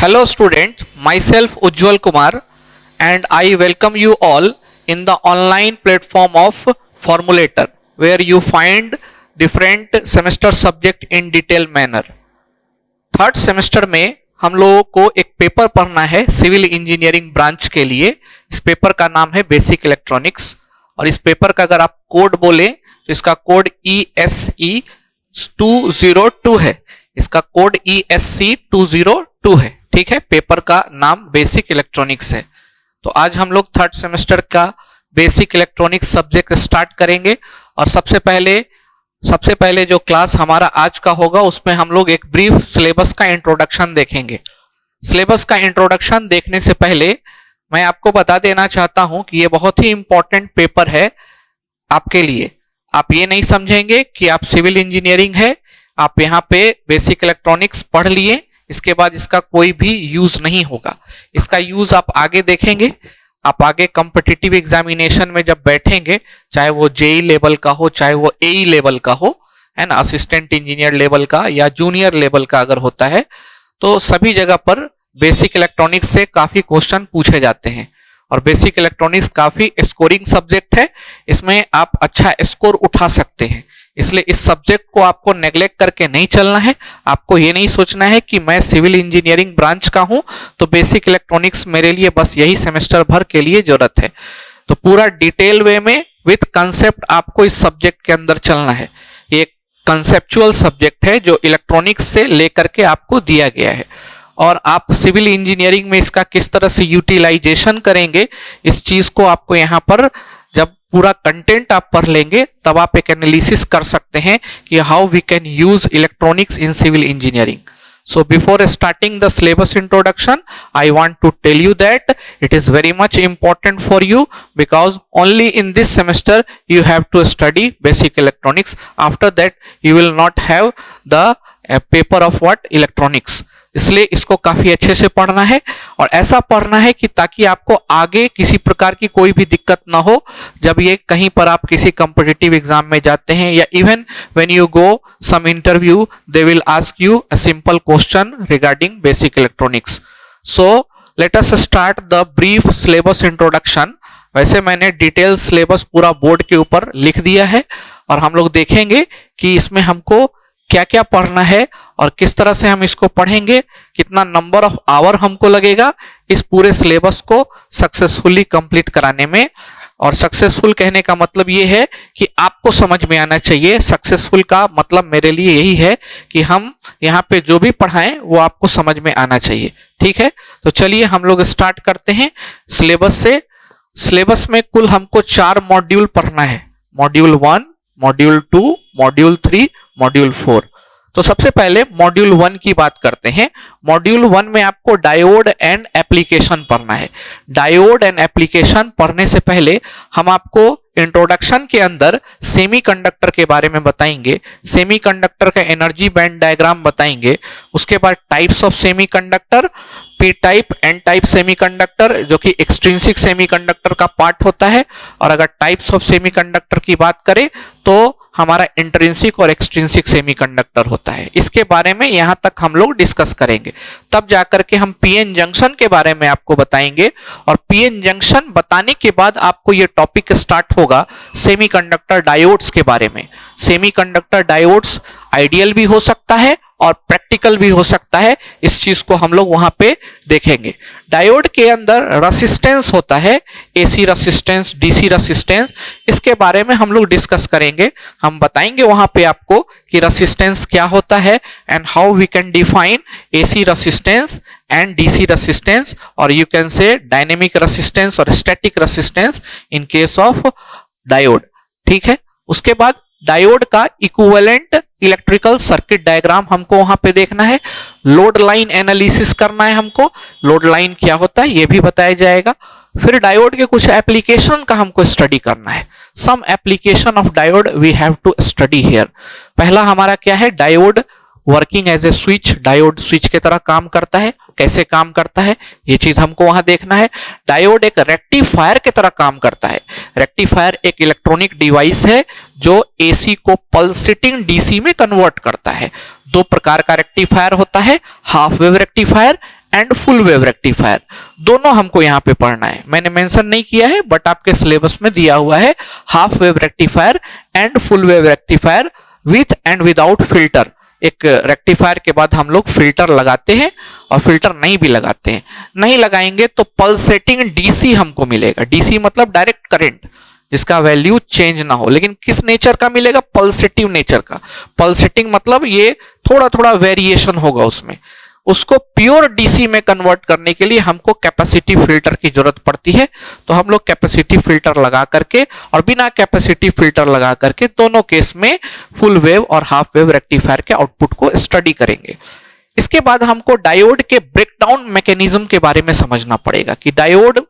Hello student, myself Ujjwal Kumar and I welcome you all in the online platform of Formulator where you find different semester subject in detail manner. Third semester में हम लोगों को एक paper पढ़ना है civil engineering branch के लिए। इस पेपर का नाम है बेसिक इलेक्ट्रॉनिक्स और इस पेपर का अगर आप कोड बोले तो इसका कोड ESE 202 है। इसका कोड ESC 202 है। ठीक है, पेपर का नाम बेसिक इलेक्ट्रॉनिक्स है। तो आज हम लोग थर्ड सेमेस्टर का बेसिक इलेक्ट्रॉनिक्स सब्जेक्ट स्टार्ट करेंगे और सबसे पहले जो क्लास हमारा आज का होगा उसमें हम लोग एक ब्रीफ सिलेबस का इंट्रोडक्शन देखेंगे। सिलेबस का इंट्रोडक्शन देखने से पहले मैं आपको बता देना चाहता हूं कि ये बहुत ही इंपॉर्टेंट पेपर है आपके लिए। आप ये नहीं समझेंगे कि आप सिविल इंजीनियरिंग है, आप यहाँ पे बेसिक इलेक्ट्रॉनिक्स पढ़ लिए, इसके बाद इसका कोई भी यूज नहीं होगा। इसका यूज आप आगे देखेंगे, आप आगे कॉम्पिटिटिव एग्जामिनेशन में जब बैठेंगे, चाहे वो जेई लेवल का हो, चाहे वो एई लेवल का हो, है ना, असिस्टेंट इंजीनियर लेवल का या जूनियर लेवल का अगर होता है तो सभी जगह पर बेसिक इलेक्ट्रॉनिक्स से काफी क्वेश्चन पूछे जाते हैं। और बेसिक इलेक्ट्रॉनिक्स काफी स्कोरिंग सब्जेक्ट है, इसमें आप अच्छा स्कोर उठा सकते हैं। इसलिए इस सब्जेक्ट को आपको नेग्लेक्ट करके नहीं चलना है। आपको ये नहीं सोचना है कि मैं सिविल इंजीनियरिंग ब्रांच का हूं तो बेसिक इलेक्ट्रॉनिक्स मेरे लिए बस यही सेमेस्टर भर के लिए जरूरत है। तो पूरा डिटेल वे में विथ कंसेप्ट आपको इस सब्जेक्ट के अंदर चलना है। ये कंसेप्चुअल सब्जेक्ट है जो इलेक्ट्रॉनिक्स से लेकर के आपको दिया गया है और आप सिविल इंजीनियरिंग में इसका किस तरह से यूटिलाइजेशन करेंगे, इस चीज को आपको यहाँ पर जब पूरा कंटेंट आप पढ़ लेंगे तब आप एक एनालिसिस कर सकते हैं कि how we can use electronics in civil engineering. So before starting the syllabus introduction, I want to tell you that it is very much important for you because only in this semester you have to study basic electronics. After that you will not have the paper of what electronics. इसलिए इसको काफी अच्छे से पढ़ना है और ऐसा पढ़ना है कि ताकि आपको आगे किसी प्रकार की कोई भी दिक्कत ना हो जब ये कहीं पर आप किसी कॉम्पिटिटिव एग्जाम में जाते हैं या even when you go some interview they will ask you a simple question regarding basic electronics. So let us start the brief syllabus introduction. वैसे मैंने डिटेल सिलेबस पूरा बोर्ड के ऊपर लिख दिया है और हम लोग देखेंगे कि इसमें हमको क्या क्या पढ़ना है और किस तरह से हम इसको पढ़ेंगे, कितना नंबर ऑफ आवर हमको लगेगा इस पूरे सिलेबस को सक्सेसफुली कंप्लीट कराने में। और सक्सेसफुल कहने का मतलब ये है कि आपको समझ में आना चाहिए। सक्सेसफुल का मतलब मेरे लिए यही है कि हम यहाँ पे जो भी पढ़ाएं वो आपको समझ में आना चाहिए। ठीक है, तो चलिए हम लोग स्टार्ट करते हैं सिलेबस से। सिलेबस में कुल हमको 4 मॉड्यूल पढ़ना है, मॉड्यूल 1, मॉड्यूल 2, मॉड्यूल 3, मॉड्यूल 4। तो सबसे पहले मॉड्यूल 1 की बात करते हैं। मॉड्यूल 1 में आपको डायोड एंड एप्लीकेशन पढ़ना है। डायोड एंड एप्लीकेशन पढ़ने से पहले हम आपको इंट्रोडक्शन के अंदर सेमीकंडक्टर के बारे में बताएंगे, सेमीकंडक्टर का एनर्जी बैंड डायग्राम बताएंगे। उसके बाद types of semiconductor, P type, N type semiconductor जो कि एक्सट्रिंसिक सेमीकंडक्टर का पार्ट होता है, और अगर टाइप्स ऑफ सेमीकंडक्टर की बात करें तो हमारा इंट्रिंसिक और एक्सट्रिंसिक सेमीकंडक्टर होता है। इसके बारे में यहां तक हम लोग डिस्कस करेंगे। तब जाकर के हम पीएन जंक्शन के बारे में आपको बताएंगे और पीएन जंक्शन बताने के बाद आपको ये टॉपिक स्टार्ट होगा सेमीकंडक्टर डायोड्स के बारे में। सेमीकंडक्टर डायोड्स आइडियल भी हो सकता है और प्रैक्टिकल भी हो सकता है, इस चीज को हम लोग वहां पे देखेंगे। डायोड के अंदर रेसिस्टेंस होता है, एसी रेसिस्टेंस, डीसी रेसिस्टेंस, इसके बारे में हम लोग डिस्कस करेंगे। हम बताएंगे वहां पे आपको कि रेसिस्टेंस क्या होता है and how we can define AC resistance and DC resistance, और you can say dynamic resistance और static resistance in case of diode. ठीक है, उसके बाद डायोड का इक्विवेलेंट इलेक्ट्रिकल सर्किट डायग्राम हमको वहां पे देखना है। लोड लाइन एनालिसिस करना है हमको, लोड लाइन क्या होता है ये भी बताया जाएगा। फिर डायोड के कुछ एप्लीकेशन का हमको स्टडी करना है। Some application of diode we have to study here. पहला हमारा क्या है, diode working as a switch. Diode switch की तरह काम करता है, कैसे काम करता है ये चीज हमको वहां देखना है। डायोड एक रेक्टिफायर की तरह काम करता है। रेक्टिफायर एक इलेक्ट्रॉनिक डिवाइस है जो एसी को पल्सेटिंग डीसी में कन्वर्ट करता है। 2 प्रकार का रेक्टिफायर होता है, half wave rectifier and full wave rectifier, दोनों हमको यहाँ पे पढ़ना है। मैंने मेंशन नहीं किया है बट आपके सिलेबस में दिया हुआ है half wave rectifier and full wave rectifier with and without filter. एक रेक्टिफायर के बाद हम लोग फिल्टर लगाते हैं और फिल्टर नहीं भी लगाते हैं। नहीं लगाएंगे तो पल्सेटिंग डीसी हमको मिलेगा। डीसी मतलब डायरेक्ट करंट, जिसका वैल्यू चेंज ना हो, लेकिन किस नेचर का मिलेगा? पल्सेटिव नेचर का। पल्सेटिंग मतलब ये थोड़ा थोड़ा वेरिएशन होगा उसमें। उसको प्योर डीसी में कन्वर्ट करने के लिए हमको कैपेसिटी फिल्टर की जरूरत पड़ती है। तो हम लोग कैपेसिटी फिल्टर लगा करके और बिना कैपेसिटी फिल्टर लगा करके दोनों केस में फुल वेव और हाफ वेव रेक्टिफायर के आउटपुट को स्टडी करेंगे। इसके बाद हमको डायोड के ब्रेकडाउन मैकेनिज्म के बारे में समझना पड़ेगा कि डायोड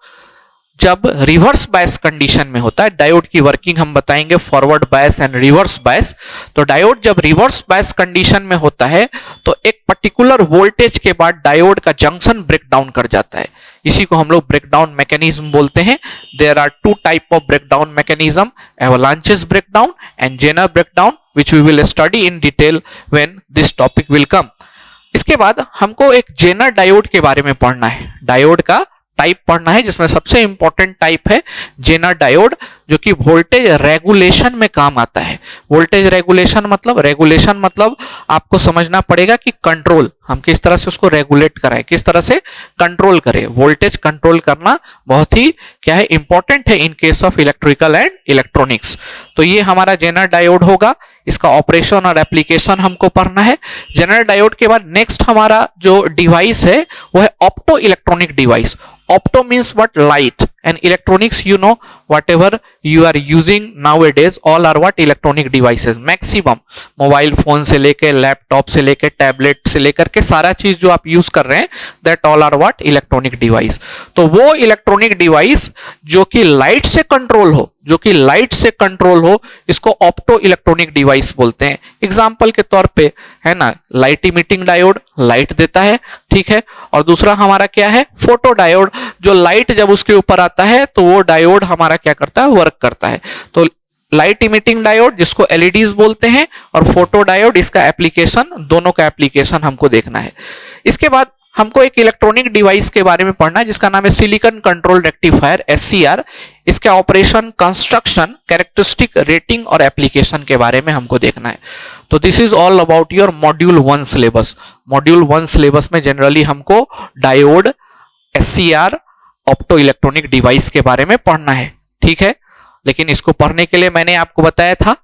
जब रिवर्स बायस कंडीशन में होता है, डायोड की वर्किंग हम बताएंगे, forward bias and reverse bias. तो डायोड जब रिवर्स बायस कंडीशन में होता है तो एक पर्टिकुलर वोल्टेज के बाद डायोड का जंक्शन ब्रेकडाउन कर जाता है। इसी को हम लोग ब्रेकडाउन मैकेनिज्म बोलते हैं। There are two type of breakdown mechanism, avalanches breakdown and Zener breakdown, which we will study in detail when this topic will come. इसके बाद हमको एक जेनर डायोड के बारे में पढ़ना है। डायोड का टाइप पढ़ना है, जिसमें सबसे इंपॉर्टेंट टाइप है जेनर डायोड, जो कि वोल्टेज रेगुलेशन में काम आता है। वोल्टेज रेगुलेशन मतलब आपको समझना पड़ेगा कि कंट्रोल, हम किस तरह से उसको रेगुलेट कराएं, किस तरह से कंट्रोल करें। वोल्टेज कंट्रोल करना बहुत ही क्या है, इंपॉर्टेंट है इन case of electrical and electronics. तो ये हमारा जेनर डायोड होगा। इसका ऑपरेशन और एप्लीकेशन हमको पढ़ना है। जेनर डायोड के बाद नेक्स्ट हमारा जो डिवाइस है वो है opto electronic device. Opto means what? Light. And electronics, you know, whatever you are using nowadays, all are what? Electronic devices. Maximum mobile phone से लेके लैपटॉप से लेके टैबलेट से लेकर के सारा चीज जो आप यूज कर रहे हैं, that all are what? Electronic device. तो वो इलेक्ट्रॉनिक डिवाइस जो कि लाइट से कंट्रोल हो, इसको ऑप्टो इलेक्ट्रॉनिक डिवाइस बोलते हैं। एग्जाम्पल के तौर पे है ना, लाइट इमिटिंग डायोड लाइट देता है, ठीक है। और दूसरा हमारा क्या है? फोटो डायोड, जो लाइट जब उसके ऊपर आता है तो वो डायोड हमारा क्या करता है? वर्क करता है। तो लाइट इमिटिंग डायोड जिसको एलईडीज बोलते हैं, और फोटो डायोड, इसका एप्लीकेशन, दोनों का एप्लीकेशन हमको देखना है। इसके बाद हमको एक इलेक्ट्रॉनिक डिवाइस के बारे में पढ़ना है जिसका नाम है सिलिकॉन कंट्रोल रेक्टिफायर, एससीआर। इसका ऑपरेशन, कंस्ट्रक्शन, कैरेक्टरिस्टिक, रेटिंग और एप्लीकेशन के बारे में हमको देखना है। तो this is all about your module 1 syllabus. Module 1 syllabus में जनरली हमको diode, SCR, opto electronic device के बारे में पढ़ना है, ठीक है। लेकिन इसको पढ़ने के लिए मैंने आपको बताया था,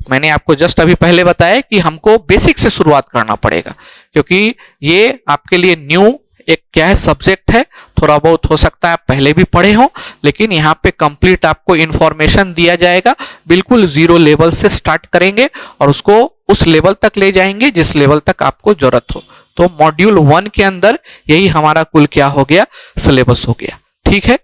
मैंने आपको जस्ट अभी पहले बताया कि हमको बेसिक से शुरुआत करना पड़ेगा, क्योंकि ये आपके लिए न्यू एक क्या है, सब्जेक्ट है। थोड़ा बहुत हो सकता है आप पहले भी पढ़े हो, लेकिन यहाँ पे कंप्लीट आपको इंफॉर्मेशन दिया जाएगा। बिल्कुल जीरो लेवल से स्टार्ट करेंगे और उसको उस लेवल तक ले जाएंगे जिस लेवल तक आपको जरूरत हो। तो मॉड्यूल 1 के अंदर यही हमारा कुल क्या हो गया, सिलेबस हो गया, ठीक है।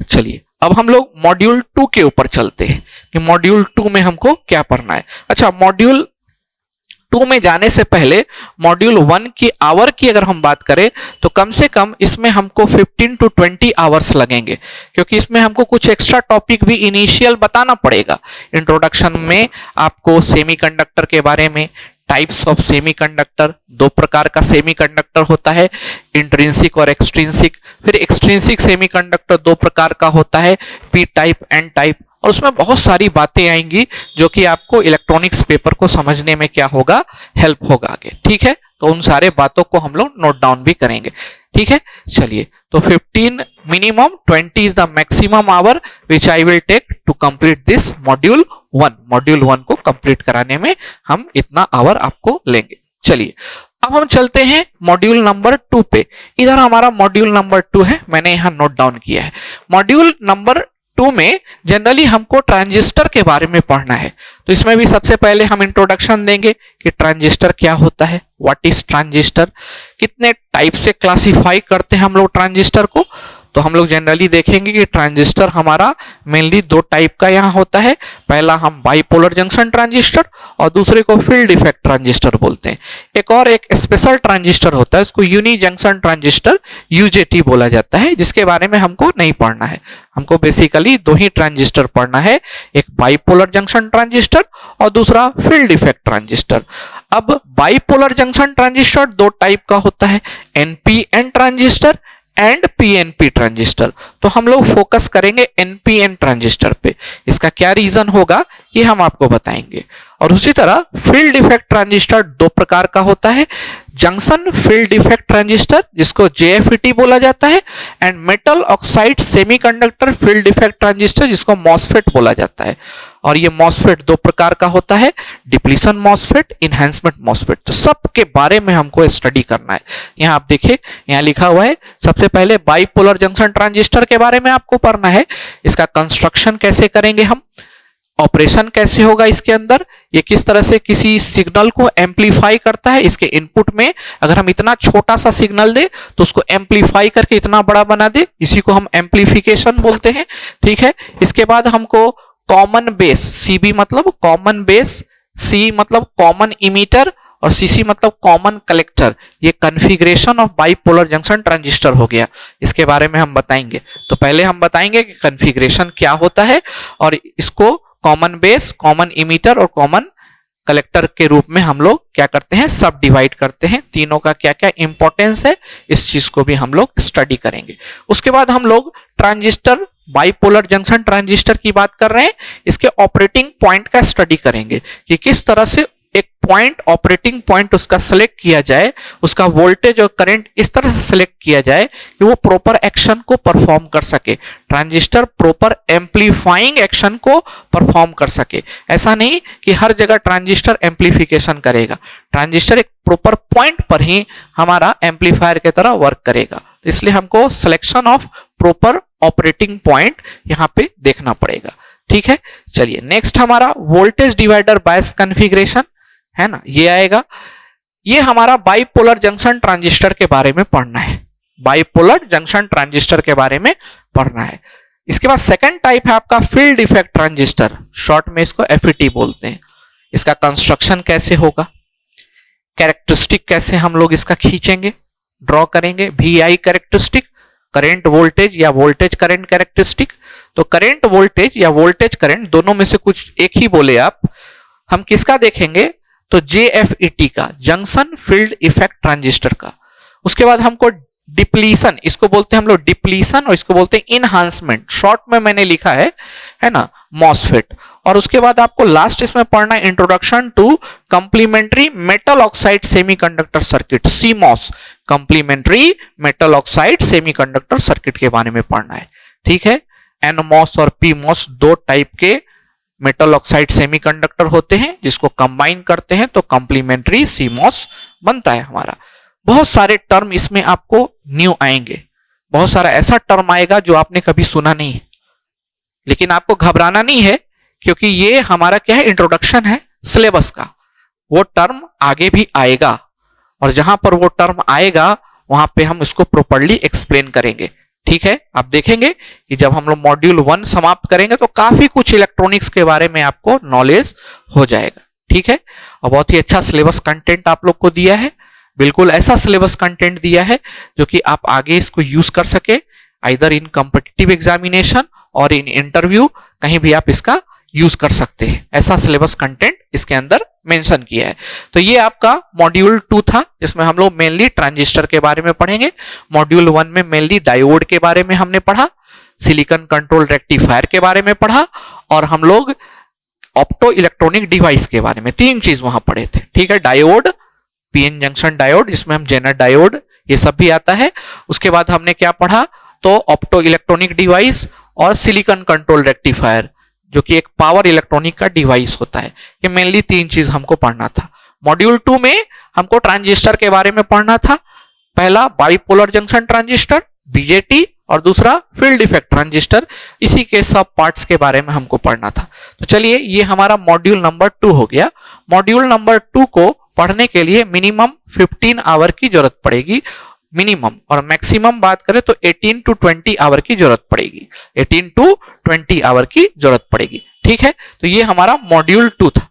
चलिए अब हम लोग मॉड्यूल 2 के ऊपर चलते हैं कि मॉड्यूल 2 में हमको क्या पढ़ना है। अच्छा, मॉड्यूल 2 में जाने से पहले मॉड्यूल 1 की आवर की अगर हम बात करें तो कम से कम इसमें हमको 15 to 20 आवर्स लगेंगे, क्योंकि इसमें हमको कुछ एक्स्ट्रा टॉपिक भी इनिशियल बताना पड़ेगा। इंट्रोडक्शन में आपको सेमीकंडक्टर के बारे में, टाइप्स ऑफ सेमीकंडक्टर, 2 प्रकार का सेमीकंडक्टर होता है, इंट्रिंसिक और एक्सट्रिंसिक। फिर एक्सट्रिंसिक सेमीकंडक्टर 2 प्रकार का होता है, पी टाइप, एन टाइप, और उसमें बहुत सारी बातें आएंगी जो कि आपको इलेक्ट्रॉनिक्स पेपर को समझने में क्या होगा, हेल्प होगा आगे, ठीक है। तो उन सारे बातों को हम लोग नोट डाउन भी करेंगे, ठीक है। चलिए, तो 15 minimum, 20 is the maximum hour which I will take to complete this module 1। Module 1 को कंप्लीट कराने में हम इतना आवर आपको लेंगे। चलिए अब हम चलते हैं मॉड्यूल नंबर 2 पे। इधर हमारा मॉड्यूल नंबर 2 है, मैंने यहां नोट डाउन किया है। मॉड्यूल नंबर 2 में जनरली हमको ट्रांजिस्टर के बारे में पढ़ना है। तो इसमें भी सबसे पहले हम इंट्रोडक्शन देंगे कि ट्रांजिस्टर क्या होता है, व्हाट इज ट्रांजिस्टर, कितने टाइप से क्लासिफाई करते हैं हम लोग ट्रांजिस्टर को। तो हम लोग जनरली देखेंगे कि ट्रांजिस्टर हमारा मेनली 2 टाइप का यहाँ होता है। पहला हम बाइपोलर जंक्शन ट्रांजिस्टर और दूसरे को फील्ड इफेक्ट ट्रांजिस्टर बोलते हैं। एक स्पेशल ट्रांजिस्टर होता है, इसको यूनी जंक्शन ट्रांजिस्टर, यूजेटी बोला जाता है, जिसके बारे में हमको नहीं पढ़ना है। हमको बेसिकली 2 ही ट्रांजिस्टर पढ़ना है, एक बाइपोलर जंक्शन ट्रांजिस्टर और दूसरा फील्ड इफेक्ट ट्रांजिस्टर। अब बाइपोलर जंक्शन ट्रांजिस्टर दो टाइप का होता है, NPN transistor and PNP transistor. तो हम लोग फोकस करेंगे एनपीएन ट्रांजिस्टर पे। इसका क्या रीजन होगा ये हम आपको बताएंगे। और उसी तरह फील्ड इफेक्ट ट्रांजिस्टर दो प्रकार का होता है, जंक्शन फील्ड इफेक्ट ट्रांजिस्टर जिसको जेएफईटी बोला जाता है, and metal oxide semiconductor field effect transistor जिसको मॉसफेट बोला जाता है। और ये मॉसफेट दो प्रकार का होता है, डिप्लीशन मॉसफेट, इनहैंसमेंट मॉसफेट। तो सब के बारे में हमको स्टडी करना है। यहाँ आप देखिए, यहाँ लिखा हुआ है सबसे पहले बाइपोलर जंक्शन ट्रांजिस्टर के बारे में आपको पढ़ना है। इसका कंस्ट्रक्शन कैसे करेंगे हम, ऑपरेशन कैसे होगा इसके अंदर, ये किस तरह से किसी सिग्नल को एम्पलीफाई करता है, इसके इनपुट में अगर हम इतना छोटा सा सिग्नल दे तो उसको एम्पलीफाई करके इतना बड़ा बना दे, इसी को हम एम्पलीफिकेशन बोलते हैं। ठीक है, इसके बाद हमको कॉमन बेस, सीबी मतलब कॉमन बेस, सी मतलब कॉमन इमीटर और सीसी मतलब कॉमन कलेक्टर, ये configuration of bipolar junction transistor हो गया। इसके बारे में हम बताएंगे। तो पहले हम बताएंगे कि कॉन्फ़िगरेशन क्या होता है और इसको कॉमन बेस, कॉमन इमीटर और कॉमन कलेक्टर के रूप में हम लोग क्या करते हैं, सब डिवाइड करते हैं। तीनों का क्या क्या इंपॉर्टेंस है इस चीज को भी हम लोग स्टडी करेंगे। उसके बाद हम लोग ट्रांजिस्टर, बाइपोलर जंक्शन ट्रांजिस्टर की बात कर रहे हैं, इसके ऑपरेटिंग पॉइंट का स्टडी करेंगे कि किस तरह से एक पॉइंट, ऑपरेटिंग पॉइंट उसका सेलेक्ट किया जाए, उसका वोल्टेज और करंट इस तरह से सेलेक्ट किया जाए कि वो प्रॉपर एक्शन को परफॉर्म कर सके, ट्रांजिस्टर प्रॉपर एम्पलीफाइंग एक्शन को परफॉर्म कर सके। ऐसा नहीं कि हर जगह ट्रांजिस्टर एम्पलीफिकेशन करेगा, ट्रांजिस्टर एक प्रॉपर पॉइंट पर ही हमारा एम्पलीफायर की तरह वर्क करेगा। इसलिए हमको selection of proper operating point यहाँ पे देखना पड़ेगा। ठीक है, चलिए नेक्स्ट हमारा वोल्टेज डिवाइडर बायस कॉन्फ़िगरेशन है ना, ये आएगा। ये हमारा बाइपोलर जंक्शन ट्रांजिस्टर के बारे में पढ़ना है, बाइपोलर जंक्शन ट्रांजिस्टर के बारे में पढ़ना है। इसके बाद सेकंड टाइप है आपका फील्ड इफेक्ट ट्रांजिस्टर, शॉर्ट में इसको एफईटी बोलते हैं। इसका कंस्ट्रक्शन कैसे होगा, कैरेक्टरिस्टिक कैसे हम लोग इसका खींचेंगे, ड्रॉ करेंगे, VI कैरेक्टरिस्टिक, करंट वोल्टेज या वोल्टेज करंट कैरेक्टरिस्टिक। तो करंट वोल्टेज या वोल्टेज करंट दोनों में से कुछ एक ही बोले आप, हम किसका देखेंगे तो JFET का, जंक्शन फील्ड इफेक्ट ट्रांजिस्टर का। उसके बाद हमको डिप्लीशन, इसको बोलते हैं हम लोग डिप्लीशन और इसको बोलते हैं इनहांसमेंट, शॉर्ट में मैंने लिखा है ना, मॉसफेट। और उसके बाद आपको लास्ट इसमें पढ़ना है introduction to complementary metal oxide semiconductor circuit, CMOS, complementary metal oxide semiconductor circuit के बारे में पढ़ना है। ठीक है, NMOS और PMOS दो टाइप के मेटल ऑक्साइड सेमीकंडक्टर होते हैं, जिसको कंबाइन करते हैं तो कंप्लीमेंट्री CMOS बनता है हमारा। बहुत सारे टर्म इसमें आपको न्यू आएंगे, बहुत सारा ऐसा टर्म आएगा जो आपने कभी सुना नहीं है, लेकिन आपको घबराना नहीं है क्योंकि ये हमारा क्या है, इंट्रोडक्शन है सिलेबस का। वो टर्म आगे भी आएगा और जहां पर वो टर्म आएगा वहां पे हम इसको प्रॉपर्ली एक्सप्लेन करेंगे। ठीक है, आप देखेंगे कि जब हम लोग मॉड्यूल 1 समाप्त करेंगे तो काफी कुछ इलेक्ट्रॉनिक्स के बारे में आपको नॉलेज हो जाएगा। ठीक है, और बहुत ही अच्छा सिलेबस कंटेंट आप लोग को दिया है, बिल्कुल ऐसा सिलेबस कंटेंट दिया है जो कि आप आगे इसको यूज कर सके, आइदर इन कॉम्पिटिटिव एग्जामिनेशन और इन इंटरव्यू, कहीं भी आप इसका यूज कर सकते हैं। ऐसा सिलेबस कंटेंट इसके अंदर मेंशन किया है। तो ये आपका मॉड्यूल 2 था, जिसमें हम लोग मेनली ट्रांजिस्टर के बारे में पढ़ेंगे। मॉड्यूल 1 में मेनली डायोड के बारे में हमने पढ़ा, सिलिकॉन कंट्रोल रेक्टिफायर के बारे में पढ़ा और हम लोग ऑप्टो इलेक्ट्रॉनिक डिवाइस के बारे में, तीन चीज वहां पढ़े थे। ठीक है, डायोड, पीएन जंक्शन डायोड जिसमें हम जेनर डायोड ये सब भी आता है। उसके बाद हमने क्या पढ़ा तो ऑप्टो इलेक्ट्रॉनिक डिवाइस और सिलिकॉन कंट्रोल रेक्टिफायर जो कि एक पावर इलेक्ट्रॉनिक का डिवाइस होता है। ये मेनली तीन चीज हमको पढ़ना था। मॉड्यूल 2 में हमको ट्रांजिस्टर के बारे में पढ़ना था। पहला बाइपोलर जंक्शन ट्रांजिस्टर BJT और दूसरा फील्ड इफेक्ट ट्रांजिस्टर, इसी के सब पार्ट्स के बारे में हमको पढ़ना था। तो चलिए ये हमारा मॉड्यूल नंबर 2 हो गया। मॉड्यूल नंबर 2 को पढ़ने के लिए मिनिमम 15 आवर की जरूरत पड़ेगी मिनिमम, और मैक्सिमम बात करें तो 18 to 20 आवर की जरूरत पड़ेगी, 18 to 20 आवर की जरूरत पड़ेगी। ठीक है, तो ये हमारा मॉड्यूल 2 था।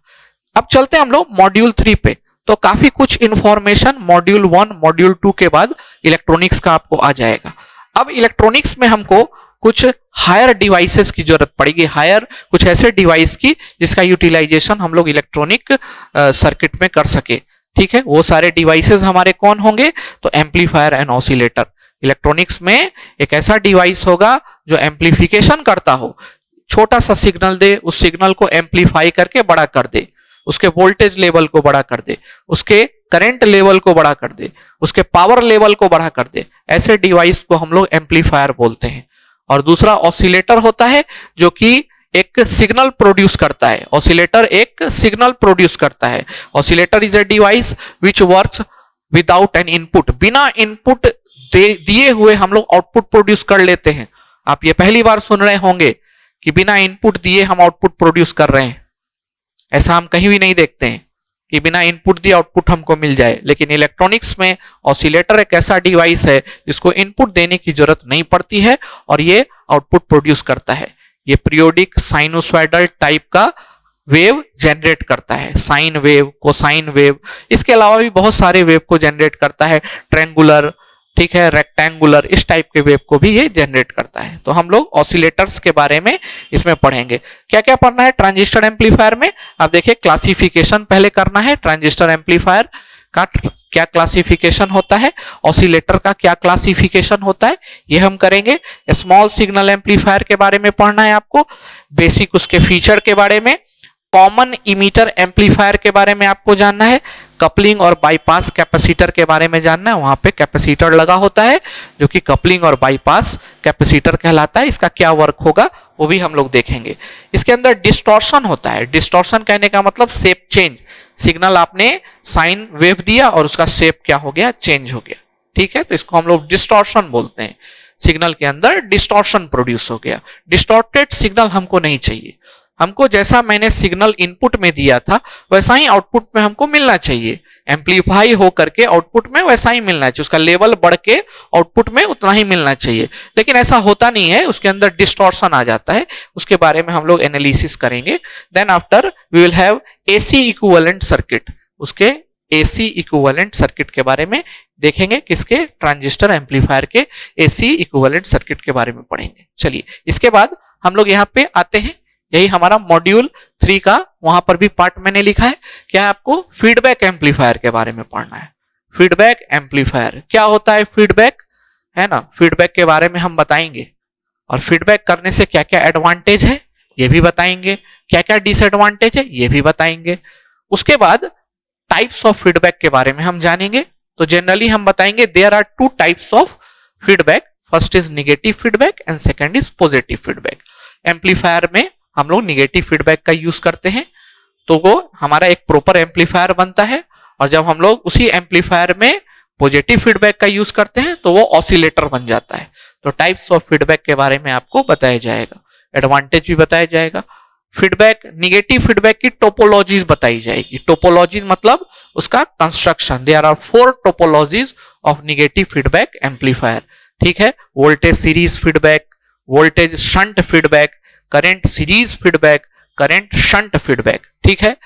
अब चलते हैं हम लोग मॉड्यूल 3 पे। तो काफी कुछ इंफॉर्मेशन मॉड्यूल 1 मॉड्यूल 2 के बाद इलेक्ट्रॉनिक्स का आपको आ जाएगा। अब इलेक्ट्रॉनिक्स में हमको कुछ हायर डिवाइसेस की जरूरत पड़ेगी, हायर कुछ ऐसे डिवाइस की जिसका यूटिलाइजेशन हम लोग इलेक्ट्रॉनिक सर्किट में कर सके। ठीक है, वो सारे डिवाइसेस हमारे कौन होंगे? तो एम्पलीफायर एंड ऑसिलेटर। इलेक्ट्रॉनिक्स में एक ऐसा डिवाइस होगा जो एम्पलीफिकेशन करता हो, छोटा सा सिग्नल दे, उस सिग्नल को एम्पलीफाई करके बड़ा कर दे, उसके वोल्टेज लेवल को बड़ा कर दे, उसके करंट लेवल को बड़ा कर दे, उसके पावर लेवल को बड़ा कर दे। ऐसे डिवाइस को हम लोग एम्पलीफायर बोलते हैं। और दूसरा ऑसिलेटर होता है जो कि एक सिग्नल प्रोड्यूस करता है। ऑसिलेटर एक सिग्नल प्रोड्यूस करता है। Oscillator is a device which works without an input. बिना इनपुट दिए हुए हम लोग आउटपुट प्रोड्यूस कर लेते हैं। आप ये पहली बार सुन रहे होंगे कि बिना इनपुट दिए हम आउटपुट प्रोड्यूस कर रहे हैं। ऐसा हम कहीं भी नहीं देखते हैं कि बिना इनपुट दिए आउटपुट हमको मिल जाए। लेकिन इलेक्ट्रॉनिक्स में ऑसिलेटर एक ऐसा डिवाइस है जिसको इनपुट देने की जरूरत नहीं पड़ती है और ये आउटपुट प्रोड्यूस करता है। ये पीरियोडिक साइनोसॉइडल टाइप का वेव जनरेट करता है, साइन वेव, कोसाइन वेव। इसके अलावा भी बहुत सारे वेव को जनरेट करता है, ट्रायंगुलर, ठीक है, रेक्टेंगुलर, इस टाइप के वेव को भी ये जनरेट करता है। तो हम लोग ऑसिलेटर्स के बारे में इसमें पढ़ेंगे। क्या क्या पढ़ना है ट्रांजिस्टर एम्पलीफायर में? आप देखिए, क्लासिफिकेशन पहले करना है। ट्रांजिस्टर एम्पलीफायर का क्या क्लासिफिकेशन होता है, ऑसिलेटर का क्या क्लासिफिकेशन होता है, ये हम करेंगे। स्मॉल सिग्नल एम्पलीफायर के बारे में पढ़ना है आपको, बेसिक उसके फीचर के बारे में। कॉमन इमीटर एम्पलीफायर के बारे में आपको जानना है। कपलिंग और बाईपास कैपेसिटर के बारे में जानना है। वहां पे कैपेसिटर लगा होता है जो कि कपलिंग और बाईपास कैपेसिटर कहलाता है। इसका क्या वर्क होगा वो भी हम लोग देखेंगे। इसके अंदर डिस्टॉर्शन होता है। डिस्टॉर्शन कहने का मतलब शेप चेंज। सिग्नल आपने साइन वेव दिया और उसका शेप क्या हो गया? चेंज हो गया। ठीक है, तो इसको हम लोग डिस्टॉर्शन बोलते हैं। सिग्नल के अंदर डिस्टॉर्शन प्रोड्यूस हो गया। डिस्टॉर्टेड सिग्नल हमको नहीं चाहिए। हमको जैसा मैंने सिग्नल इनपुट में दिया था वैसा ही आउटपुट में हमको मिलना चाहिए। एम्पलीफाई हो करके आउटपुट में वैसा ही मिलना चाहिए, उसका लेवल बढ़ के आउटपुट में उतना ही मिलना चाहिए। लेकिन ऐसा होता नहीं है, उसके अंदर डिस्टॉर्शन आ जाता है। उसके बारे में हम लोग एनालिसिस करेंगे। Then after we will have AC equivalent circuit. उसके एसी इक्विवेलेंट सर्किट के बारे में देखेंगे, किसके? ट्रांजिस्टर एम्पलीफायर के एसी इक्विवेलेंट सर्किट के बारे में पढ़ेंगे। चलिए, इसके बाद हम लोग यहाँ पे आते हैं। यही हमारा मॉड्यूल 3 का वहां पर भी पार्ट मैंने लिखा है। क्या है? आपको फीडबैक एम्पलीफायर के बारे में पढ़ना है। फीडबैक एम्पलीफायर क्या होता है? फीडबैक है ना, फीडबैक के बारे में हम बताएंगे। और फीडबैक करने से क्या क्या एडवांटेज है ये भी बताएंगे, क्या क्या डिसएडवांटेज है ये भी बताएंगे। उसके बाद टाइप्स ऑफ फीडबैक के बारे में हम जानेंगे। तो जनरली हम बताएंगे there are 2 types of feedback. First is negative feedback and second is positive feedback. Amplifier में हम लोग निगेटिव फीडबैक का यूज करते हैं तो वो हमारा एक प्रॉपर एम्पलीफायर बनता है। और जब हम लोग उसी एम्पलीफायर में पॉजिटिव फीडबैक का यूज करते हैं तो वो ऑसिलेटर बन जाता है। तो टाइप्स ऑफ फीडबैक के बारे में आपको बताया जाएगा, एडवांटेज भी बताया जाएगा। फीडबैक, निगेटिव फीडबैक की टोपोलॉजीज बताई जाएगी। टोपोलॉजीज मतलब उसका construction. There are 4 topologies of negative feedback amplifier. ठीक है, voltage series feedback, voltage shunt feedback, current series feedback, current shunt feedback. ठीक है,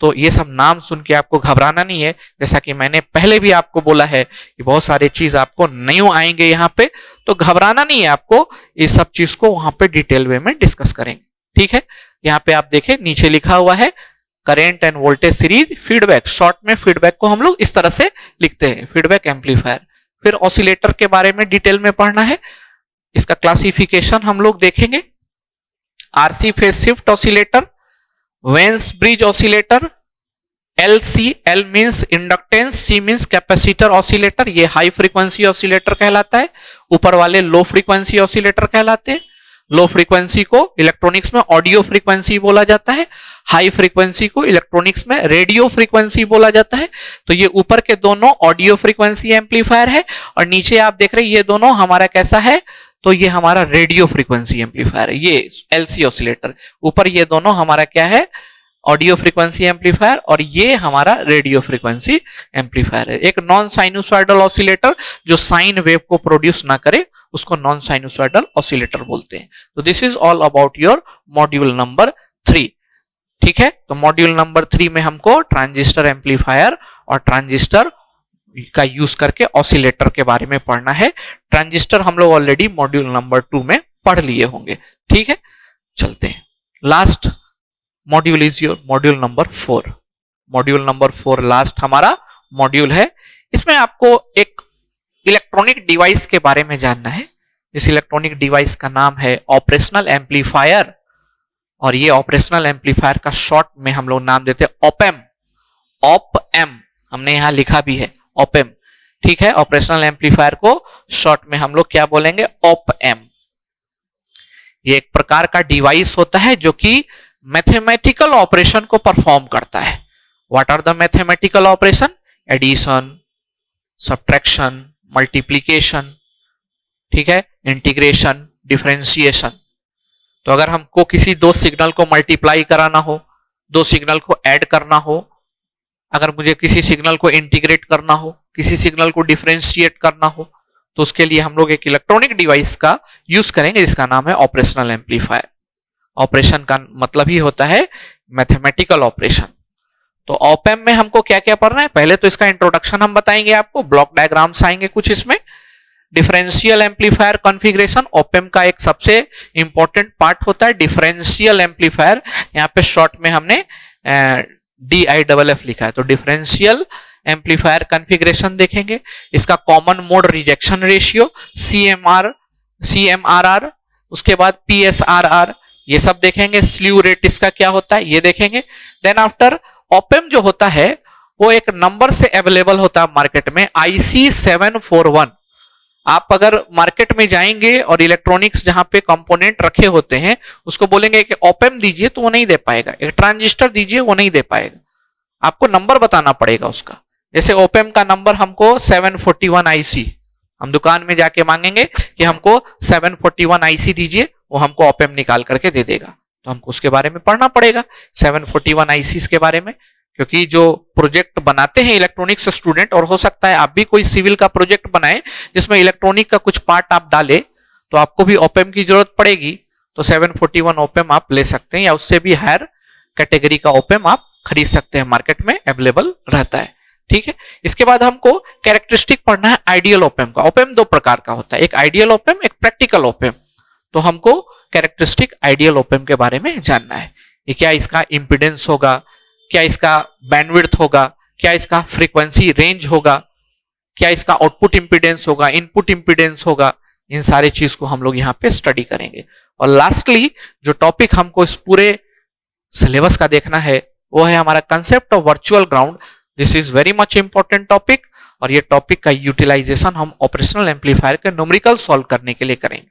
तो ये सब नाम सुन के आपको घबराना नहीं है। जैसा कि मैंने पहले भी आपको बोला है कि बहुत सारे चीज आपको न्यू आएंगे यहाँ पे, तो घबराना नहीं है आपको। इस सब चीज को वहां पे डिटेल वे में डिस्कस करेंगे। ठीक है, यहाँ पे आप देखें नीचे लिखा हुआ है current end voltage series feedback. Short में फीडबैक को हम लोग इस तरह से लिखते हैं, फीडबैक एम्पलीफायर। फिर ऑसिलेटर के बारे में डिटेल में पढ़ना है। इसका क्लासिफिकेशन हम लोग देखेंगे। RC phase shift oscillator, Wien's bridge oscillator, LC, L means inductance, C means capacitor oscillator, ये हाई फ्रीक्वेंसी ऑसिलेटर कहलाता है। ऊपर वाले लो फ्रीक्वेंसी ऑसिलेटर कहलाते हैं। लो फ्रीक्वेंसी को इलेक्ट्रॉनिक्स में ऑडियो फ्रीक्वेंसी बोला जाता है, हाई फ्रीक्वेंसी को इलेक्ट्रॉनिक्स में रेडियो फ्रीक्वेंसी बोला जाता है। तो ये ऊपर के दोनों ऑडियो फ्रीक्वेंसी एम्पलीफायर है और नीचे आप देख रहे हैं ये दोनों हमारा कैसा है? तो ये हमारा रेडियो फ्रीक्वेंसी एम्पलीफायर है, ये एलसी ऑसिलेटर। ऊपर ये दोनों हमारा क्या है? ऑडियो फ्रीक्वेंसी एम्पलीफायर, और ये हमारा रेडियो फ्रीक्वेंसी एम्पलीफायर है। एक नॉन साइनोसॉइडल ऑसिलेटर जो साइन वेव को प्रोड्यूस ना करे उसको नॉन साइनोसॉइडल ऑसिलेटर बोलते हैं। तो this is all about your module number 3। ठीक है, तो मॉड्यूल नंबर 3 में हमको ट्रांजिस्टर एम्पलीफायर और ट्रांजिस्टर का यूज करके ऑसिलेटर के बारे में पढ़ना है। ट्रांजिस्टर हम लोग ऑलरेडी मॉड्यूल नंबर 2 में पढ़ लिए होंगे। ठीक है, चलते हैं। Last module is your module number 4। Module number 4 last हमारा मॉड्यूल है। इसमें आपको एक इलेक्ट्रॉनिक डिवाइस के बारे में जानना है। इस इलेक्ट्रॉनिक डिवाइस का नाम है ऑपरेशनल एम्पलीफायर, और ये ऑपरेशनल एम्पलीफायर का शॉर्ट में हम लोग नाम देते हैं ऑप-एम। ऑप-एम हमने यहां लिखा भी है, ऑप-एम। ठीक है, ऑपरेशनल एम्पलीफायर को शॉर्ट में हम लोग क्या बोलेंगे, ऑप-एम। ये एक प्रकार का डिवाइस होता है जो कि मैथमेटिकल ऑपरेशन को परफॉर्म करता है। What are the mathematical operation? Addition, subtraction, multiplication, ठीक है, इंटीग्रेशन, डिफरेंशिएशन। तो अगर हमको किसी दो सिग्नल को मल्टीप्लाई कराना हो, दो सिग्नल को ऐड करना हो, अगर मुझे किसी सिग्नल को इंटीग्रेट करना हो, किसी सिग्नल को डिफरेंशिएट करना हो, तो उसके लिए हम लोग एक इलेक्ट्रॉनिक डिवाइस का यूज करेंगे जिसका नाम है ऑपरेशनल एम्पलीफायर। ऑपरेशन का मतलब ही होता है मैथमेटिकल ऑपरेशन। तो ऑप-एम में हमको क्या क्या पढ़ना है, पहले तो इसका इंट्रोडक्शन हम बताएंगे आपको, ब्लॉक डायग्राम्स आएंगे कुछ इसमें। डिफरेंशियल एम्पलीफायर कॉन्फ़िगरेशन ऑप-एम का एक सबसे इंपॉर्टेंट पार्ट होता है। डिफरेंशियल एम्पलीफायर यहाँ पे शॉर्ट में हमने DIFF लिखा है, तो डिफरेंशियल एम्पलीफायर कॉन्फ़िगरेशन देखेंगे। इसका common mode rejection ratio CMRR, उसके बाद PSRR, ये सब देखेंगे। स्लीव रेट इसका क्या होता है ये देखेंगे। देन आफ्टर ऑप-एम जो होता है वो एक नंबर से अवेलेबल होता है मार्केट में, IC741। आप अगर मार्केट में जाएंगे और इलेक्ट्रॉनिक्स जहां पे कंपोनेंट रखे होते हैं उसको बोलेंगे कि ऑप-एम दीजिए तो वो नहीं दे पाएगा, एक ट्रांजिस्टर दीजिए वो नहीं दे पाएगा, आपको नंबर बताना पड़ेगा उसका। जैसे ऑप-एम का नंबर हमको 741 IC, हम दुकान में जाके मांगेंगे कि हमको 741 IC दीजिए, वो हमको ऑप-एम निकाल करके दे देगा। तो हमको उसके बारे में पढ़ना पड़ेगा 741 ICs के बारे में, क्योंकि जो प्रोजेक्ट बनाते हैं इलेक्ट्रॉनिक्स स्टूडेंट, और हो सकता है आप भी कोई सिविल का प्रोजेक्ट बनाए जिसमें इलेक्ट्रॉनिक का कुछ पार्ट आप डाले, तो आपको भी ऑप-एम की जरूरत पड़ेगी। तो 741 ऑप-एम आप ले सकते हैं, या उससे भी हायर कैटेगरी का ऑप-एम आप खरीद सकते हैं, मार्केट में अवेलेबल रहता है। ठीक है, इसके बाद हमको कैरेक्टरिस्टिक पढ़ना है आइडियल ऑप-एम का। ऑप-एम दो प्रकार का होता है, एक आइडियल ऑप-एम, एक प्रैक्टिकल ऑप-एम। तो हमको कैरेक्टरिस्टिक आइडियल ऑप-एम के बारे में जानना है। ये क्या इसका इंपीडेंस होगा, क्या इसका बैंडविड्थ होगा, क्या इसका फ्रीक्वेंसी रेंज होगा, क्या इसका आउटपुट इंपीडेंस होगा, इनपुट इंपीडेंस होगा, इन सारे चीज को हम लोग यहाँ पे स्टडी करेंगे। और लास्टली जो टॉपिक हमको इस पूरे सिलेबस का देखना है वो है हमारा concept of virtual ground. This is very much important topic, और ये टॉपिक का यूटिलाइजेशन हम ऑपरेशनल एम्पलीफायर के न्यूमेरिकल सॉल्व करने के लिए करेंगे।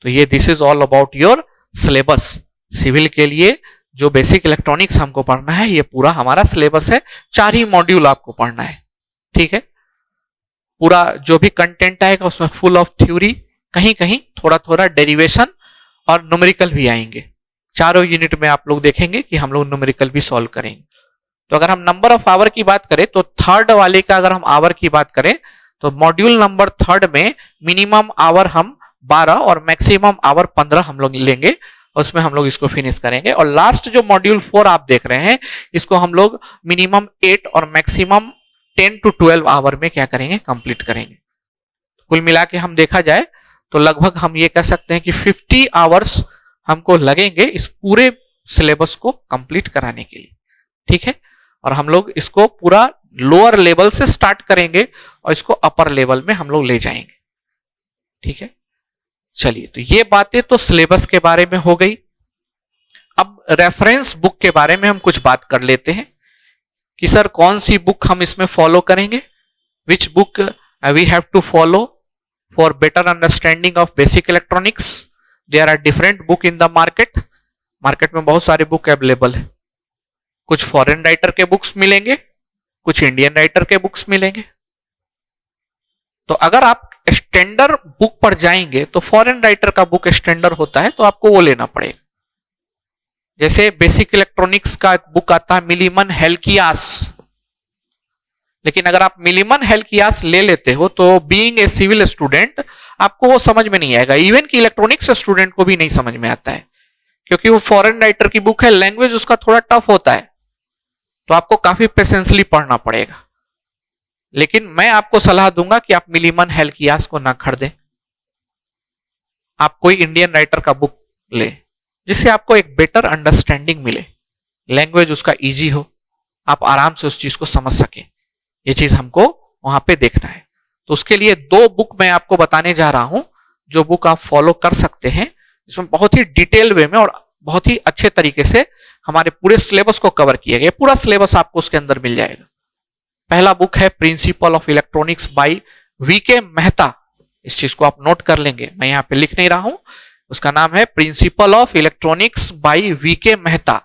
तो ये this is all about your syllabus. Civil के लिए जो बेसिक इलेक्ट्रॉनिक्स हमको पढ़ना है ये पूरा हमारा सिलेबस है, 4 ही मॉड्यूल आपको पढ़ना है। ठीक है, पूरा जो भी कंटेंट आएगा उसमें फुल ऑफ थ्योरी, कहीं कहीं थोड़ा थोड़ा डेरिवेशन और न्यूमेरिकल भी आएंगे। चारों यूनिट में आप लोग देखेंगे कि हम लोग न्यूमेरिकल भी सॉल्व करेंगे। तो अगर हम नंबर ऑफ आवर की बात करें तो थर्ड वाले का अगर हम आवर की बात करें तो मॉड्यूल नंबर 3 में मिनिमम आवर हम 12 और मैक्सिमम आवर 15 हम लोग लेंगे, उसमें हम लोग इसको फिनिश करेंगे। और लास्ट जो मॉड्यूल 4 आप देख रहे हैं इसको हम लोग मिनिमम 8 और मैक्सिमम 10 to 12 आवर में क्या करेंगे, कंप्लीट करेंगे। कुल मिला के हम देखा जाए तो लगभग हम ये कह सकते हैं कि 50 आवर्स हमको लगेंगे इस पूरे सिलेबस को कंप्लीट कराने के लिए। ठीक है, और हम लोग इसको पूरा लोअर लेवल से स्टार्ट करेंगे और इसको अपर लेवल में हम लोग ले जाएंगे। ठीक है, चलिए, तो ये बातें तो सिलेबस के बारे में हो गई। अब रेफरेंस बुक के बारे में हम कुछ बात कर लेते हैं कि सर कौन सी बुक हम इसमें फॉलो करेंगे, which book we have to follow for better understanding of basic electronics. There are different book in the market. Market में बहुत सारे बुक अवेलेबल है, कुछ फॉरेन राइटर के बुक्स मिलेंगे, कुछ इंडियन राइटर के बुक्स मिलेंगे। तो अगर आप स्टैंडर्ड बुक पर जाएंगे तो फॉरेन राइटर का बुक स्टैंडर्ड होता है, तो आपको वो लेना पड़ेगा। जैसे बेसिक इलेक्ट्रॉनिक्स का बुक आता है मिलीमन हेल्कियास, लेकिन अगर आप मिलीमन हेल्कियास ले लेते हो तो बीइंग ए सिविल स्टूडेंट आपको वो समझ में नहीं आएगा, इवन कि इलेक्ट्रॉनिक्स स्टूडेंट को भी नहीं समझ में आता है, क्योंकि वो फॉरेन राइटर की बुक है, लैंग्वेज उसका थोड़ा टफ होता है, तो आपको काफी पेशेंसली पढ़ना पड़ेगा। लेकिन मैं आपको सलाह दूंगा कि आप मिलीमन हेल्कियास को ना खरीदें। आप कोई इंडियन राइटर का बुक ले, जिससे आपको एक बेटर अंडरस्टैंडिंग मिले, लैंग्वेज उसका इजी हो, आप आराम से उस चीज को समझ सके। ये चीज हमको वहां पे देखना है। तो उसके लिए 2 बुक मैं आपको बताने जा रहा हूं, जो बुक आप फॉलो कर सकते हैं, जिसमें बहुत ही डिटेल वे में और बहुत ही अच्छे तरीके से हमारे पूरे सिलेबस को कवर किया गया। पूरा सिलेबस आपको उसके अंदर मिल जाएगा। पहला बुक है principle of electronics by V K Mehta. इस चीज को आप नोट कर लेंगे, मैं यहां पे लिख नहीं रहा हूं। उसका नाम है principle of electronics by V K Mehta.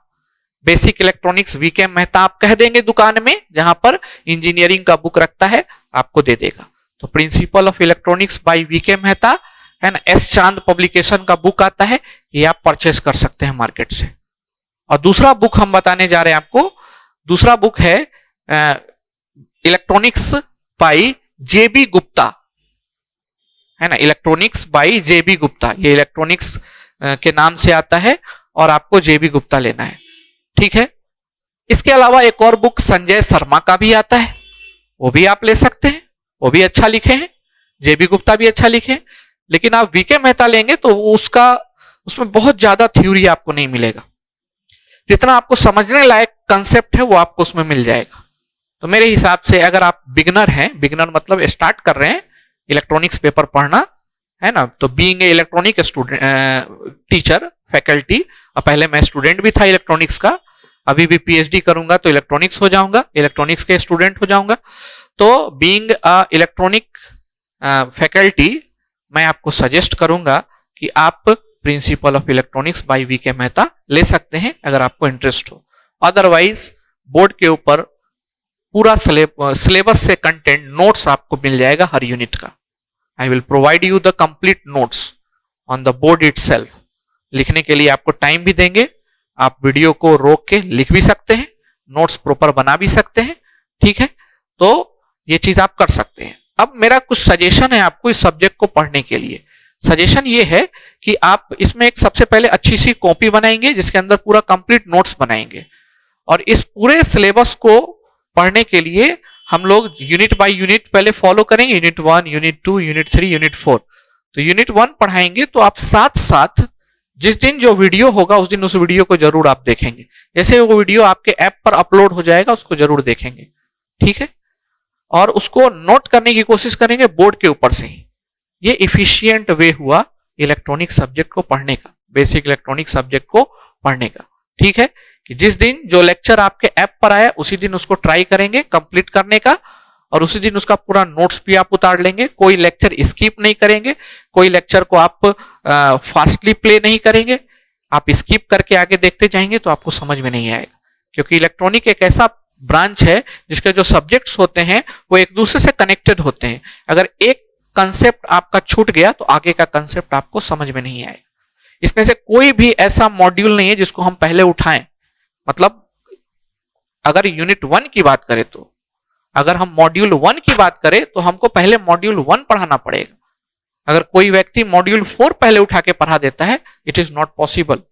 Basic electronics V K Mehta आप कह देंगे दुकान में, जहां पर इंजीनियरिंग का बुक रखता है, आपको दे देगा। तो principle of electronics by V K Mehta है ना, एस चांद पब्लिकेशन का बुक आता है, ये आप परचेस कर सकते हैं मार्केट से। और दूसरा बुक हम बताने जा रहे हैं आपको, दूसरा बुक है इलेक्ट्रॉनिक्स बाय जेबी गुप्ता, है ना, इलेक्ट्रॉनिक्स बाय जेबी गुप्ता। ये इलेक्ट्रॉनिक्स के नाम से आता है और आपको जेबी गुप्ता लेना है, ठीक है। इसके अलावा एक और बुक संजय शर्मा का भी आता है, वो भी आप ले सकते हैं, वो भी अच्छा लिखे हैं, जेबी गुप्ता भी अच्छा लिखे हैं। लेकिन आप वीके मेहता लेंगे तो उसमें बहुत ज्यादा थ्योरी आपको नहीं मिलेगा, जितना आपको समझने लायक कंसेप्ट है वो आपको उसमें मिल जाएगा। तो मेरे हिसाब से अगर आप बिगनर हैं, बिगनर मतलब स्टार्ट कर रहे हैं इलेक्ट्रॉनिक्स पेपर पढ़ना, है ना, तो being a electronic student teacher faculty, और पहले मैं स्टूडेंट भी था इलेक्ट्रॉनिक्स का, अभी भी पीएचडी करूंगा तो इलेक्ट्रॉनिक्स हो जाऊंगा, इलेक्ट्रॉनिक्स के स्टूडेंट हो जाऊंगा। तो बीइंग अ इलेक्ट्रॉनिक फैकल्टी मैं आपको सजेस्ट करूंगा कि आप principle of electronics by V K Mehta ले सकते हैं अगर आपको इंटरेस्ट हो। अदरवाइज बोर्ड के ऊपर पूरा सिलेबस से कंटेंट नोट्स आपको मिल जाएगा हर यूनिट का। I will provide you the complete notes on the board itself. लिखने के लिए आपको टाइम भी देंगे, आप वीडियो को रोक के लिख भी सकते हैं, नोट्स प्रॉपर बना भी सकते हैं, ठीक है। तो ये चीज आप कर सकते हैं। अब मेरा कुछ सजेशन है आपको इस सब्जेक्ट को पढ़ने के लिए। सजेशन ये है कि आप इसमें एक सबसे पहले अच्छी सी कॉपी बनाएंगे, जिसके अंदर पूरा कंप्लीट नोट्स बनाएंगे, और इस पूरे सिलेबस को पढ़ने के लिए हम लोग यूनिट बाय यूनिट पहले फॉलो करेंगे, यूनिट 1, यूनिट 2, यूनिट 3, यूनिट 4। तो यूनिट 1 पढ़ाएंगे तो आप साथ साथ जिस दिन जो वीडियो होगा उस दिन उस वीडियो को जरूर आप देखेंगे। जैसे वो वीडियो आपके ऐप पर अपलोड हो जाएगा उसको जरूर देखेंगे, ठीक है, और उसको नोट करने की कोशिश करेंगे बोर्ड के ऊपर से ही। ये इफिशियंट वे हुआ इलेक्ट्रॉनिक सब्जेक्ट को पढ़ने का, बेसिक इलेक्ट्रॉनिक सब्जेक्ट को पढ़ने का, ठीक है, कि जिस दिन जो लेक्चर आपके ऐप पर आया उसी दिन उसको ट्राई करेंगे कंप्लीट करने का, और उसी दिन उसका पूरा नोट्स भी आप उतार लेंगे। कोई लेक्चर स्किप नहीं करेंगे, कोई लेक्चर को आप फास्टली प्ले नहीं करेंगे। आप स्किप करके आगे देखते जाएंगे तो आपको समझ में नहीं आएगा, क्योंकि इलेक्ट्रॉनिक एक ऐसा ब्रांच है जिसके जो सब्जेक्ट्स होते हैं वो एक दूसरे से कनेक्टेड होते हैं। अगर एक कंसेप्ट आपका छूट गया तो आगे का कंसेप्ट आपको समझ में नहीं आएगा। इसमें से कोई भी ऐसा मॉड्यूल नहीं है जिसको हम पहले उठाएं। मतलब अगर यूनिट 1 की बात करें तो, अगर हम मॉड्यूल 1 की बात करें तो हमको पहले मॉड्यूल 1 पढ़ाना पड़ेगा। अगर कोई व्यक्ति मॉड्यूल 4 पहले उठा के पढ़ा देता है, it is not possible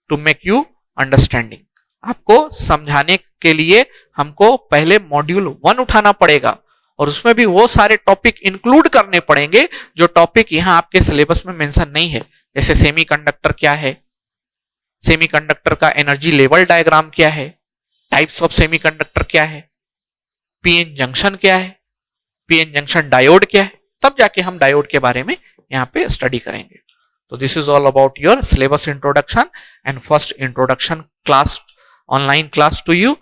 to make you understanding. आपको समझाने के लिए हमको पहले मॉड्यूल 1 उठाना पड़ेगा, और उसमें भी वो सारे टॉपिक इंक्लूड करने पड़ेंगे जो टॉपिक यहां आपके सिलेबस में मेंशन नहीं है। जैसे सेमीकंडक्टर क्या है, सेमीकंडक्टर का एनर्जी लेवल डायग्राम क्या है, टाइप्स ऑफ सेमीकंडक्टर क्या है, पीएन जंक्शन क्या है, पीएन जंक्शन डायोड क्या है, तब जाके हम डायोड के बारे में यहाँ पे स्टडी करेंगे। तो this is all about your syllabus introduction and first introduction class, online class to you.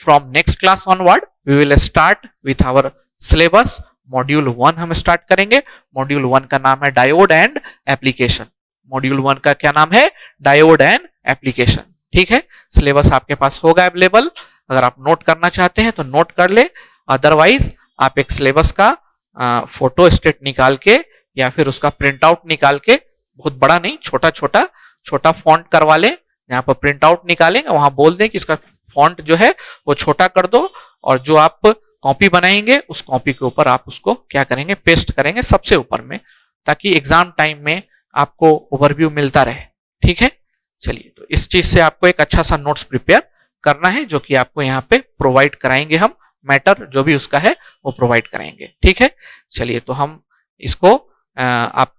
From next class onward we will start with our syllabus. Module 1 हम स्टार्ट करेंगे। मॉड्यूल 1 का नाम है डायोड एंड एप्लीकेशन। मॉड्यूल 1 का क्या नाम है? Diode and application, ठीक है। सिलेबस आपके पास होगा अवेलेबल, अगर आप नोट करना चाहते हैं तो नोट कर ले, अदरवाइज आप एक सिलेबस का फोटो स्टेट निकाल के या फिर उसका प्रिंट आउट निकाल के, बहुत बड़ा नहीं, छोटा फॉन्ट करवा लें। यहाँ पर प्रिंट आउट निकालेंगे, वहां बोल दें कि इसका फॉन्ट जो है वो छोटा कर दो, और जो आप कॉपी बनाएंगे उस कॉपी के ऊपर आप उसको क्या करेंगे, पेस्ट करेंगे सबसे ऊपर में, ताकि एग्जाम टाइम में आपको ओवरव्यू मिलता रहे, ठीक है। चलिए, तो इस चीज से आपको एक अच्छा सा नोट्स प्रिपेयर करना है, जो कि आपको यहाँ पे प्रोवाइड कराएंगे हम, मैटर जो भी उसका है वो प्रोवाइड करेंगे, ठीक है। चलिए, तो हम इसको आप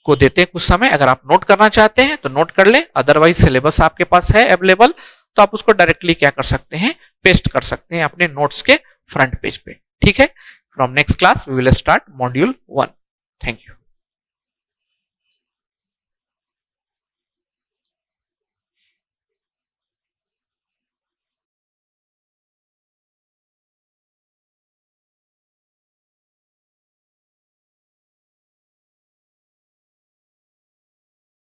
को देते हैं कुछ समय। अगर आप नोट करना चाहते हैं तो नोट कर ले, अदरवाइज सिलेबस आपके पास है अवेलेबल, तो आप उसको डायरेक्टली क्या कर सकते हैं, पेस्ट कर सकते हैं अपने नोट्स के फ्रंट पेज पे। ठीक है, from next class we will start module 1। Thank you.